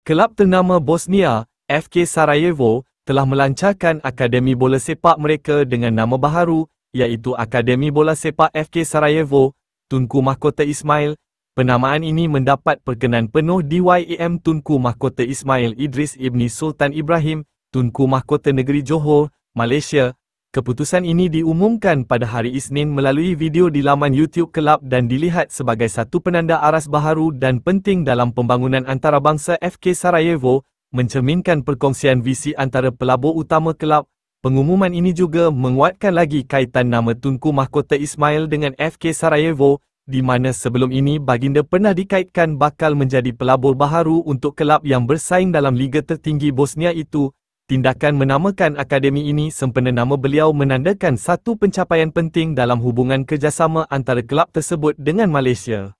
Kelab ternama Bosnia, FK Sarajevo, telah melancarkan akademi bola sepak mereka dengan nama baharu, iaitu Akademi Bola Sepak FK Sarajevo, Tunku Mahkota Ismail. Penamaan ini mendapat perkenan penuh DYAM Tunku Mahkota Ismail Idris Ibni Sultan Ibrahim, Tunku Mahkota Negeri Johor, Malaysia. Keputusan ini diumumkan pada hari Isnin melalui video di laman YouTube kelab dan dilihat sebagai satu penanda aras baharu dan penting dalam pembangunan antarabangsa FK Sarajevo, mencerminkan perkongsian visi antara pelabur utama kelab. Pengumuman ini juga menguatkan lagi kaitan nama Tunku Mahkota Ismail dengan FK Sarajevo, di mana sebelum ini baginda pernah dikaitkan bakal menjadi pelabur baharu untuk kelab yang bersaing dalam liga tertinggi Bosnia itu. Tindakan menamakan akademi ini sempena nama beliau menandakan satu pencapaian penting dalam hubungan kerjasama antara kelab tersebut dengan Malaysia.